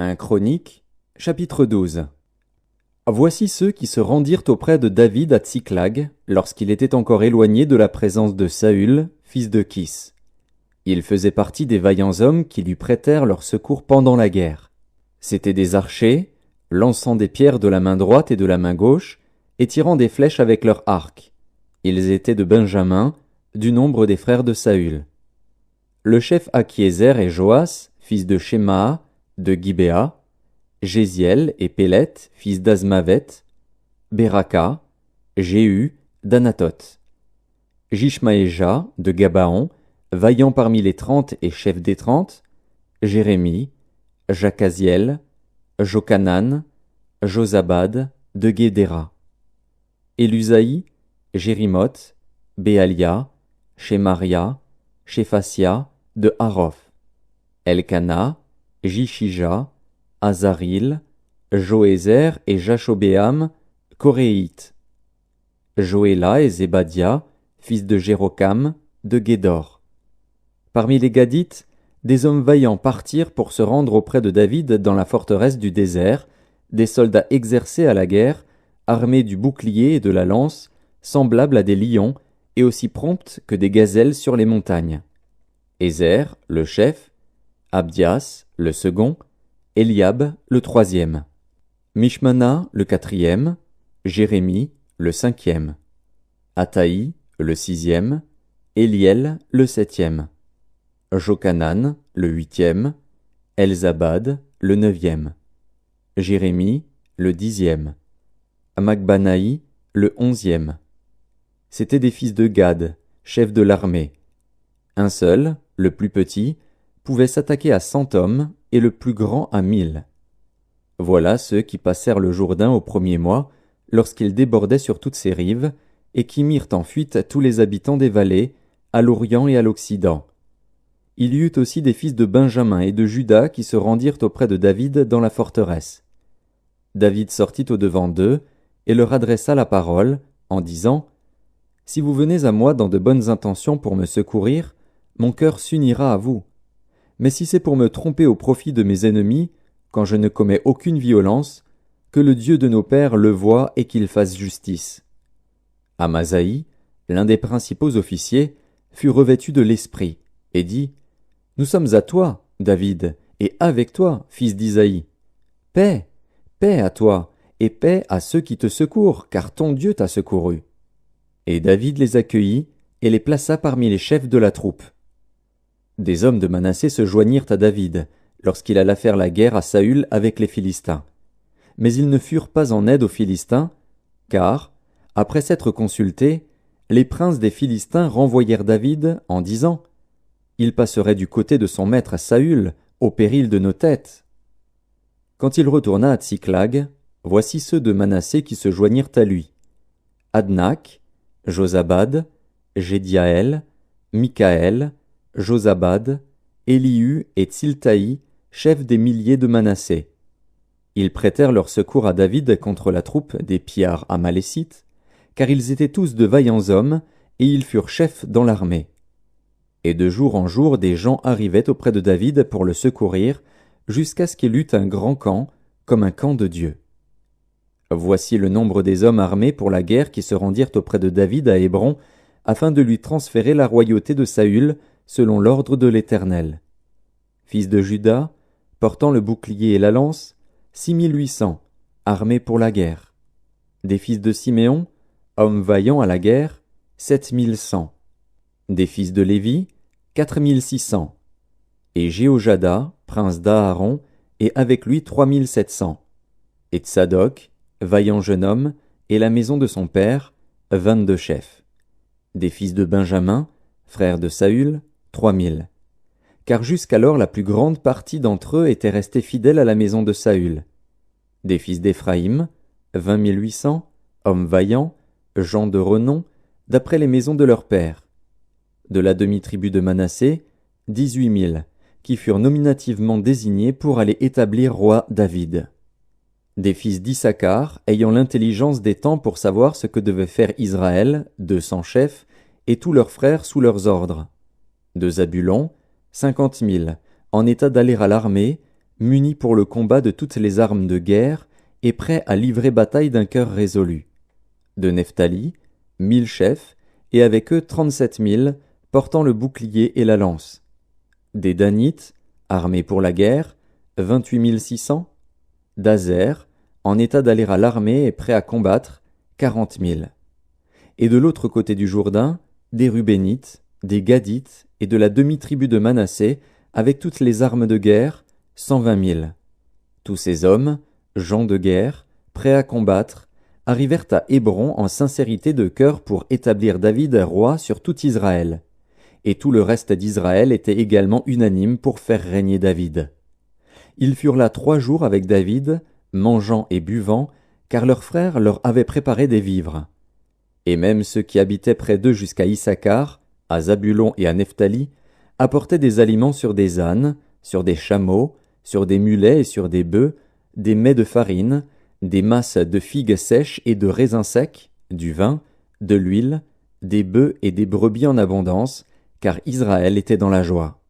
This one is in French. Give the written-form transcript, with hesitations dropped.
1 Chroniques, chapitre 12. Voici ceux qui se rendirent auprès de David à Tsiklag, lorsqu'il était encore éloigné de la présence de Saül, fils de Kis. Ils faisaient partie des vaillants hommes qui lui prêtèrent leur secours pendant la guerre. C'étaient des archers, lançant des pierres de la main droite et de la main gauche, et tirant des flèches avec leur arc. Ils étaient de Benjamin, du nombre des frères de Saül. Le chef Akiézer et Joas, fils de Shema, de Gibéa, Jéziel et Pélet, fils d'Azmavet, Beraka, Jéhu, d'Anatoth. Jishmaéja, de Gabaon, vaillant parmi les 30 et chef des 30, Jérémie, Jacaziel, Jokanan, Josabad, de Guédéra. Élusaï, Jérimoth, Béalia, Shemaria, Shéphasia, de Haroph. Elkana, Jishija, Azaril, Joézer et Jashobéam, coréites. Joéla et Zébadia, fils de Jérokam, de Guédor. Parmi les Gadites, des hommes vaillants partirent pour se rendre auprès de David dans la forteresse du désert, des soldats exercés à la guerre, armés du bouclier et de la lance, semblables à des lions, et aussi promptes que des gazelles sur les montagnes. Ézer, le chef, Abdias, le second, Eliab, le troisième, Mishmana, le quatrième, Jérémie, le cinquième, Ataï, le sixième, Éliel, le septième, Jokanan, le huitième, Elzabad, le neuvième, Jérémie, le dixième, Amagbanaï, le onzième. C'étaient des fils de Gad, chef de l'armée. Un seul, le plus petit, pouvait s'attaquer à 100 hommes et le plus grand à 1000. Voilà ceux qui passèrent le Jourdain au premier mois, lorsqu'il débordait sur toutes ses rives, et qui mirent en fuite tous les habitants des vallées, à l'Orient et à l'Occident. Il y eut aussi des fils de Benjamin et de Juda qui se rendirent auprès de David dans la forteresse. David sortit au-devant d'eux, et leur adressa la parole, en disant : « Si vous venez à moi dans de bonnes intentions pour me secourir, mon cœur s'unira à vous. Mais si c'est pour me tromper au profit de mes ennemis, quand je ne commets aucune violence, que le Dieu de nos pères le voie et qu'il fasse justice. » Amasaï, l'un des principaux officiers, fut revêtu de l'esprit, et dit : « Nous sommes à toi, David, et avec toi, fils d'Isaïe. Paix, paix à toi, et paix à ceux qui te secourent, car ton Dieu t'a secouru. » Et David les accueillit, et les plaça parmi les chefs de la troupe. Des hommes de Manassé se joignirent à David, lorsqu'il alla faire la guerre à Saül avec les Philistins. Mais ils ne furent pas en aide aux Philistins, car, après s'être consultés, les princes des Philistins renvoyèrent David en disant : « Il passerait du côté de son maître Saül, au péril de nos têtes. » Quand il retourna à Tsiklag, voici ceux de Manassé qui se joignirent à lui : Adnak, Josabad, Jédiaël, Mikaël, Josabad, Élihu et Tsiltaï, chefs des milliers de Manassé. Ils prêtèrent leur secours à David contre la troupe des pillards amalécites, car ils étaient tous de vaillants hommes, et ils furent chefs dans l'armée. Et de jour en jour des gens arrivaient auprès de David pour le secourir, jusqu'à ce qu'il eût un grand camp, comme un camp de Dieu. Voici le nombre des hommes armés pour la guerre qui se rendirent auprès de David à Hébron, afin de lui transférer la royauté de Saül, selon l'ordre de l'Éternel. Fils de Juda, portant le bouclier et la lance, 6800, armés pour la guerre. Des fils de Siméon, hommes vaillants à la guerre, 7100. Des fils de Lévi, 4600. Et Jéhojada, prince d'Aaron, et avec lui 3700. Et Tsadok, vaillant jeune homme, et la maison de son père, 22 chefs. Des fils de Benjamin, frère de Saül, 3000. Car jusqu'alors la plus grande partie d'entre eux était restée fidèle à la maison de Saül. Des fils d'Éphraïm, 20 800, hommes vaillants, gens de renom, d'après les maisons de leurs pères. De la demi-tribu de Manassé, 18 000, qui furent nominativement désignés pour aller établir roi David. Des fils d'Issachar, ayant l'intelligence des temps pour savoir ce que devait faire Israël, 200 chefs, et tous leurs frères sous leurs ordres. De Zabulon, 50 000, en état d'aller à l'armée, munis pour le combat de toutes les armes de guerre et prêts à livrer bataille d'un cœur résolu. De Nephtali, 1000 chefs, et avec eux 37 000, portant le bouclier et la lance. Des Danites, armés pour la guerre, 28 600. D'Azer, en état d'aller à l'armée et prêts à combattre, 40 000. Et de l'autre côté du Jourdain, des Rubénites, des Gadites et de la demi-tribu de Manassé, avec toutes les armes de guerre, 120 000. Tous ces hommes, gens de guerre, prêts à combattre, arrivèrent à Hébron en sincérité de cœur pour établir David roi sur tout Israël. Et tout le reste d'Israël était également unanime pour faire régner David. Ils furent là 3 jours avec David, mangeant et buvant, car leurs frères leur avaient préparé des vivres. Et même ceux qui habitaient près d'eux jusqu'à Issacar, à Zabulon et à Nephtali, apportaient des aliments sur des ânes, sur des chameaux, sur des mulets et sur des bœufs, des mets de farine, des masses de figues sèches et de raisins secs, du vin, de l'huile, des bœufs et des brebis en abondance, car Israël était dans la joie.